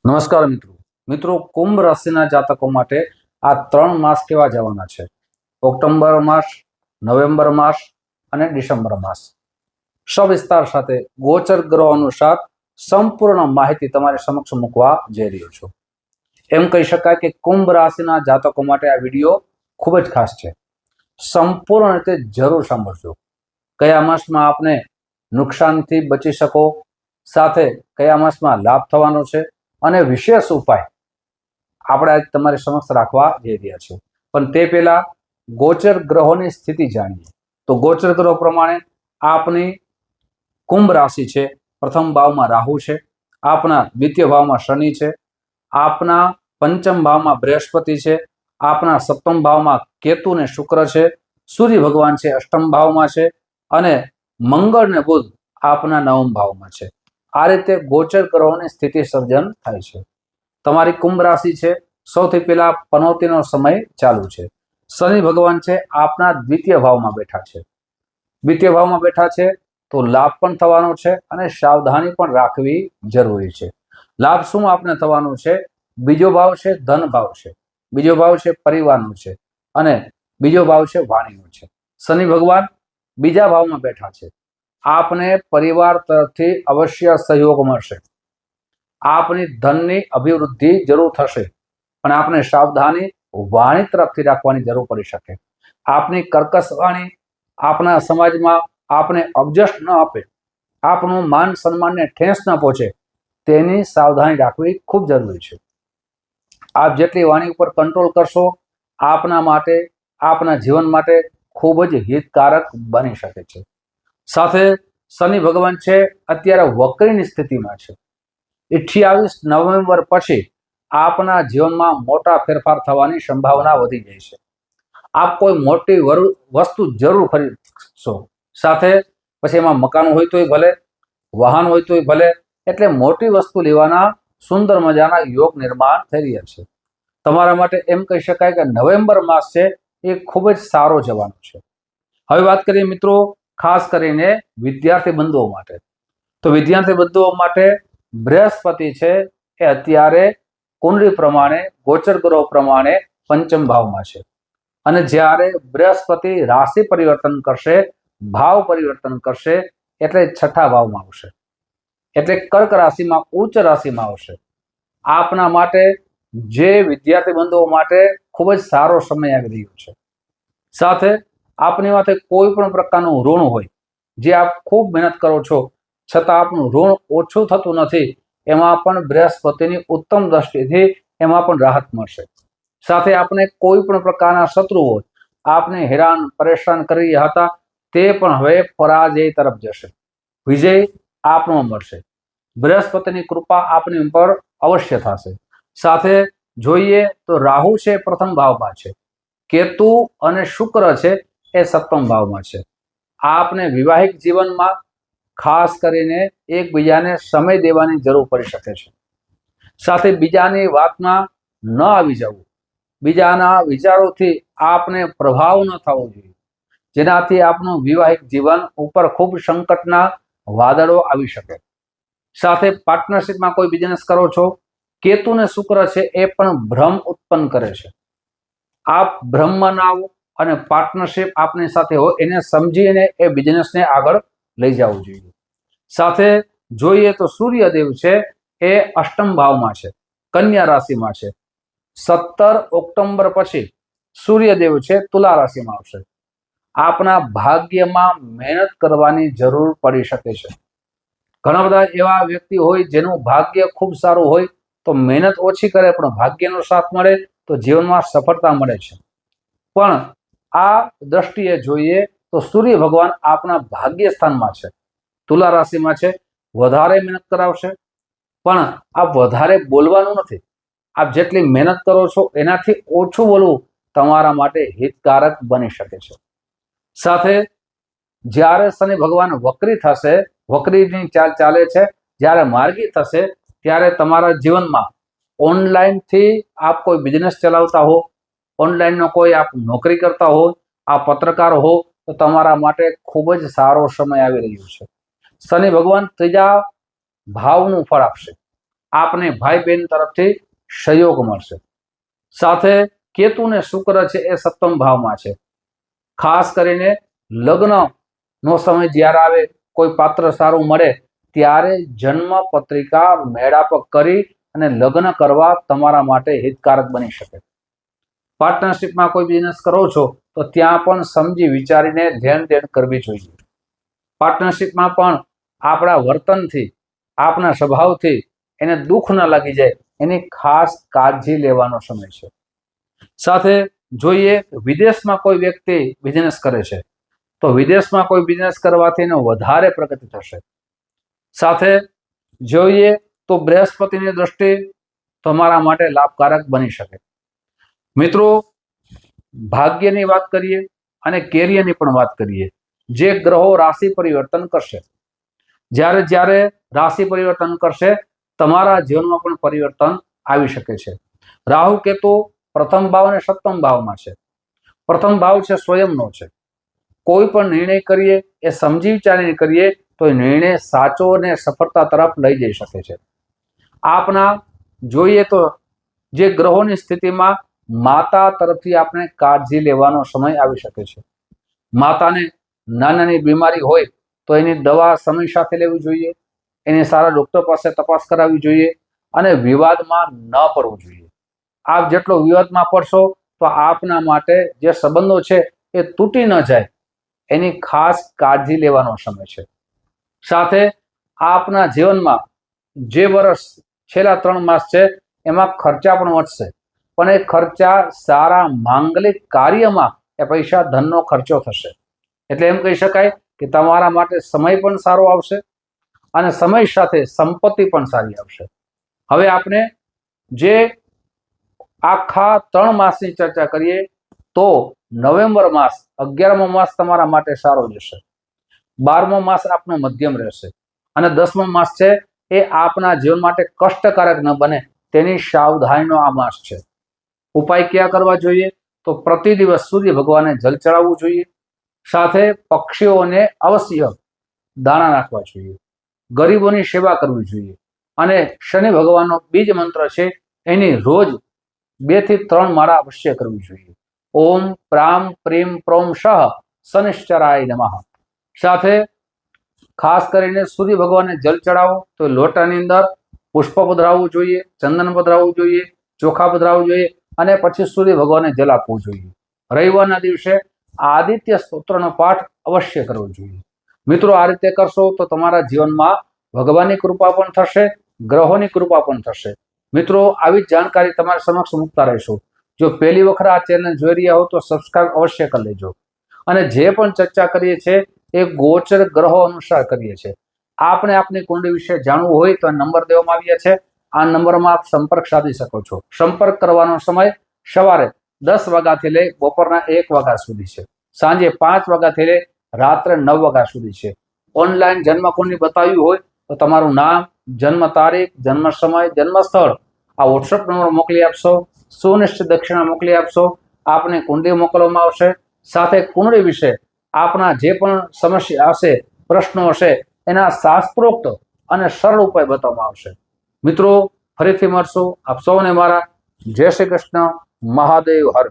નમસ્કાર મિત્રો કુંભ રાશિના જાતકો માટે આ 3 માસ કેવા જવાના છે? ઓક્ટોબર માસ, નવેમ્બર માસ અને ડિસેમ્બર માસ. સવિસ્તાર સાથે ગોચર ગ્રહ અનુસાર સંપૂર્ણ માહિતી તમારી સમક્ષ મૂકવા જઈ રહ્યો છું. એમ કહી શકાય કે કુંભ રાશિના જાતકો માટે આ વિડીયો ખૂબ જ ખાસ છે. સંપૂર્ણ રીતે જરૂર સાંભળજો. કયા માસમાં આપને નુકસાનથી બચી શકો, સાથે કયા માસમાં લાભ થવાનો છે અને વિશેષ ઉપાય આપણે આજ તમારી સમક્ષ રાખવા જઈ રહ્યા છીએ. પણ તે પહેલા ગોચર ગ્રહોની સ્થિતિ જાણીએ. તો ગોચર ગ્રહો પ્રમાણે આપની કુંભ રાશિ છે. પ્રથમ ભાવમાં રાહુ છે, આપના દ્વિતીય ભાવમાં શનિ છે, આપના પંચમ ભાવમાં બૃહસ્પતિ છે, આપના સપ્તમ ભાવમાં કેતુ ને શુક્ર છે, સૂર્ય ભગવાન છે અષ્ટમ ભાવમાં છે અને મંગળ ને બુધ આપના નવમ ભાવમાં છે. આ રીતે ગોચર ગ્રહોની સ્થિતિ સર્જન થાય છે. તમારી કુંભ રાશિ છે. સૌથી પહેલા પનોતીનો સમય ચાલુ છે. શનિ ભગવાન છે આપના દ્વિતીય ભાવમાં બેઠા છે. દ્વિતીય ભાવમાં બેઠા છે તો લાભ પણ થવાનો છે અને સાવધાની પણ રાખવી જરૂરી છે. લાભ શું આપને થવાનું છે? બીજો ભાવ છે ધન ભાવ છે, બીજો ભાવ છે પરિવારનો છે અને બીજો ભાવ છે વાણીનો છે. શનિ ભગવાન બીજા ભાવમાં બેઠા છે. આપને પરિવાર તરફથી અવશ્ય સહયોગ મળશે. આપની ધનની અભિવૃદ્ધિ જરૂર થશે, પણ આપને સાવધાની વાણી તરફથી રાખવાની જરૂર પડી શકે. આપની કર્કશ વાણી આપના સમાજમાં આપને અબજસ્ટ ન આપે, આપનું માન સન્માનને ઠેસ ન પહોંચે, તેની સાવધાની રાખવી ખૂબ જરૂરી છે. આપ જેટલી વાણી ઉપર કંટ્રોલ કરશો, આપના માટે, આપના જીવન માટે ખૂબ જ હિતકારક બની શકે છે. સાથે શનિ ભગવાન છે અત્યારે વક્રીની સ્થિતિમાં છે. 28 નવેમ્બર પછી આપના જીવનમાં મોટા ફેરફાર થવાની સંભાવના વધી જાય છે. આપ કોઈ મોટી વસ્તુ જરૂર ખરીદશો. સાથે પછી એમાં મકાન હોય તોય ભલે, વાહન હોય તોય ભલે, એટલે મોટી વસ્તુ લેવાના સુંદર મજાના યોગ નિર્માણ થઈ રહ્યા છે. તમારા માટે એમ કહી શકાય કે નવેમ્બર માસ છે એ ખૂબ જ સારો જવાનો છે. હવે વાત કરીએ મિત્રો ખાસ કરીને વિદ્યાર્થી બંધુઓ માટે. તો વિદ્યાર્થી બંધુઓ માટે બૃહસ્પતિ છે એ અત્યારે કુંડળી પ્રમાણે, ગોચર ગ્રહ પ્રમાણે પંચમ ભાવમાં છે અને જ્યારે બૃહસ્પતિ રાશિ પરિવર્તન કરશે, ભાવ પરિવર્તન કરશે એટલે છઠ્ઠા ભાવમાં આવશે, એટલે કર્ક રાશિમાં, ઉચ્ચ રાશિમાં આવશે. આપના માટે, જે વિદ્યાર્થી બંધુઓ માટે ખૂબ જ સારો સમય આવી રહ્યો છે. સાથે આપની માથે કોઈ પણ પ્રકારનું ઋણ હોય, જે આપ ખૂબ મહેનત કરો છો છતાં આપનું ઋણ ઓછું થતું નથી, એમાં પણ બૃહસ્પતિની ઉત્તમ દ્રષ્ટિથી એમાં પણ રાહત મળશે. સાથે આપણે કોઈ પણ પ્રકારના શત્રુઓ આપને હેરાન પરેશાન કરી રહ્યા હતા, તે પણ હવે પરાજય તરફ જશે. વિજય આપનો મળશે. બૃહસ્પતિની કૃપા આપની ઉપર અવશ્ય થશે. સાથે જોઈએ તો રાહુ છે પ્રથમ ભાવમાં છે, કેતુ અને શુક્ર છે એ સપ્તમ ભાવમાં છે. આપને વિવાહિક જીવનમાં ખાસ કરીને એકબીજાને સમય દેવાની જરૂર પડી શકે છે. સાથે બીજાની વાતમાં ન આવી જવું, બીજાના વિચારોથી આપને પ્રભાવ ન થવો જોઈએ, જેનાથી આપનું વિવાહિક જીવન ઉપર ખૂબ સંકટના વાદળો આવી શકે. સાથે પાર્ટનરશિપમાં કોઈ બિઝનેસ કરો છો, કેતુ ને શુક્ર છે એ પણ ભ્રમ ઉત્પન્ન કરે છે. આપ ભ્રમમાં ના આવો અને પાર્ટનરશિપ આપની સાથે હોય એને સમજીને એ બિઝનેસને આગળ લઈ જવું જોઈએ. સાથે જોઈએ તો સૂર્યદેવ છે એ અષ્ટમ ભાવમાં છે, કન્યા રાશિમાં છે. 17 ઓક્ટોબર પછી સૂર્યદેવ છે તુલા રાશિમાં આવશે. આપના ભાગ્યમાં મહેનત કરવાની જરૂર પડી શકે છે. ઘણા બધા એવા વ્યક્તિ હોય જેનું ભાગ્ય ખૂબ સારું હોય તો મહેનત ઓછી કરે પણ ભાગ્યનો સાથ મળે તો જીવનમાં સફળતા મળે છે. પણ આ દ્રષ્ટિએ જોઈએ તો સૂર્ય ભગવાન આપના ભાગ્ય સ્થાનમાં છે, તુલા રાશિમાં છે. વધારે મહેનત કરાવશે, પણ આપ વધારે બોલવાનું નથી. આપ જેટલી મહેનત કરો છો એનાથી ઓછું બોલવું તમારા માટે હિતકારક બની શકે છે. સાથે જ્યારે શનિ ભગવાન વક્રી થશે, વક્રીની ચાલ ચાલે છે, જ્યારે માર્ગી થશે ત્યારે તમારા જીવનમાં ઓનલાઈનથી આપ કોઈ બિઝનેસ ચલાવતા હો, ઓનલાઈનનો કોઈ આપ નોકરી કરતા હો, આ પત્રકાર હો, તો તમારા માટે ખૂબ જ સારો સમય આવી રહ્યો છે. શનિ ભગવાન ત્રીજા ભાવનું ફળ આપશે. આપને ભાઈ બહેન તરફથી સહયોગ મળશે. સાથે કેતુ ને શુક્ર છે એ સપ્તમ ભાવમાં છે. ખાસ કરીને લગ્નનો સમય જ્યારે આવે, કોઈ પાત્ર સારું મળે ત્યારે જન્મ પત્રિકા મેળાપ કરી અને લગ્ન કરવા તમારા માટે હિતકારક બની શકે. પાર્ટનરશિપમાં કોઈ બિઝનેસ કરો છો તો ત્યાં પણ સમજી વિચારીને ધ્યાન દેણ કરવી જોઈએ. પાર્ટનરશિપમાં પણ આપણા વર્તનથી, આપણા સ્વભાવથી એને દુઃખ ન લાગી જાય એની ખાસ કાળજી લેવાનો સમય છે. સાથે જોઈએ વિદેશમાં કોઈ વ્યક્તિ બિઝનેસ કરે છે તો વિદેશમાં કોઈ બિઝનેસ કરવાથી એનો વધારે પ્રગતિ થશે. સાથે જોઈએ તો બૃહસ્પતિની દ્રષ્ટિ તમારા માટે લાભકારક બની શકે. મિત્રો, ભાગ્યની વાત કરીએ અને કેરિયરની પણ વાત કરીએ. જે ગ્રહો રાશિ પરિવર્તન કરશે, જ્યારે જ્યારે રાશિ પરિવર્તન કરશે તમારા જીવનમાં પણ પરિવર્તન આવી શકે છે. રાહુ કેતુ પ્રથમ ભાવ અને સપ્તમ ભાવમાં છે. પ્રથમ ભાવ છે સ્વયંનો છે. કોઈ પણ નિર્ણય કરીએ એ સમજી વિચારીને કરીએ તો એ નિર્ણય સાચો અને સફળતા તરફ લઈ જઈ શકે છે. આપના જોઈએ તો જે ગ્રહોની સ્થિતિમાં માતા તરફથી આપણે કાળજી લેવાનો સમય આવી શકે છે. માતાને નાની બીમારી હોય તો એની દવા સમય સાથે લેવી જોઈએ, એની સારા ડોક્ટર પાસે તપાસ કરાવવી જોઈએ અને વિવાદમાં ન પડવું જોઈએ. આપ જેટલો વિવાદમાં પડશો તો આપના માટે જે સંબંધો છે એ તૂટી ન જાય એની ખાસ કાળજી લેવાનો સમય છે. સાથે આપના જીવનમાં જે વર્ષ છેલ્લા 3 માસ છે એમાં ખર્ચા પણ વધશે, પણ એ ખર્ચા સારા માંગલિક કાર્યમાં એ પૈસા ધનનો ખર્ચો થશે. એટલે એમ કહી શકાય કે તમારા માટે સમય પણ સારો આવશે અને સમય સાથે સંપત્તિ પણ સારી આવશે. હવે આપણે જે આખા 3 માસની ચર્ચા કરીએ તો નવેમ્બર માસ 11મો માસ તમારા માટે સારો જશે. 12મો માસ આપનો મધ્યમ રહેશે અને 10મો માસ છે એ આપના જીવન માટે કષ્ટકારક ન બને તેની સાવધાનીનો આ માસ છે. ઉપાય ક્યાં કરવા જોઈએ તો પ્રતિ દિવસ સૂર્ય ભગવાનને જલ ચડાવવું જોઈએ. સાથે પક્ષીઓને અવશ્ય દાણા નાખવા જોઈએ. ગરીબોની સેવા કરવી જોઈએ અને શનિ ભગવાનનો બીજ મંત્ર છે એની રોજ 2 થી 3 માળા અવશ્ય કરવી જોઈએ. ઓમ પ્રામ પ્રીમ પ્રોમ શઃ શનિશ્ચરાય નમઃ. સાથે ખાસ કરીને સૂર્ય ભગવાનને જલ ચડાવો તો લોટાની અંદર પુષ્પ પધરાવવું જોઈએ, ચંદન પધરાવવું જોઈએ, ચોખા પધરાવવું જોઈએ અને પછી સૂર્ય ભગવાનને જલ આપવું જોઈએ. રવિવારના દિવસે આદિત્ય સ્તોત્રનો પાઠ અવશ્ય કરવો જોઈએ. મિત્રો, આ રીતે કરશો તો તમારા જીવનમાં ભગવાનની કૃપા પણ થશે, ગ્રહોની કૃપા પણ થશે. મિત્રો, આવી જાણકારી તમારી સમક્ષ મૂકતા રહીશું. જો પહેલી વખત આ ચેનલ જોઈ રહ્યા હો તો સબસ્ક્રાઇબ અવશ્ય કરી લેજો. અને જે પણ ચર્ચા કરીએ છીએ એ ગોચર ગ્રહો અનુસાર કરીએ છીએ. આપને આપની કુંડળી વિશે જાણવું હોય તો નંબર દેવામાં આવ્યા છે. આ નંબરમાં આપ સંપર્ક સાધી શકો છો. સંપર્ક કરવાનો સમય સવારે 10 વાગ્યાથી લઈ બપોરના 1 વાગ્યા સુધી છે. સાંજે 5 વાગ્યાથી લઈ રાત્રે 9 વાગ્યા સુધી છે. ઓનલાઈન જન્મકુંડળી બતાવ્યું હોય તો તમારું નામ, જન્મ તારીખ, જન્મ સમય, જન્મ સ્થળ આ વોટ્સઅપ નંબર મોકલી આપશો. સુનિશ્ચિત દક્ષિણા મોકલી આપશો. આપને કુંડળી મોકલવામાં આવશે. સાથે કુંડળી વિશે આપના જે પણ સમસ્યા હશે, પ્રશ્નો હશે એના શાસ્ત્રોક્ત અને સરળ ઉપાય બતાવવામાં આવશે. મિત્રો, ફરીથી મળશું. આપ સૌને મારા જય શ્રી કૃષ્ણ. મહાદેવ હર.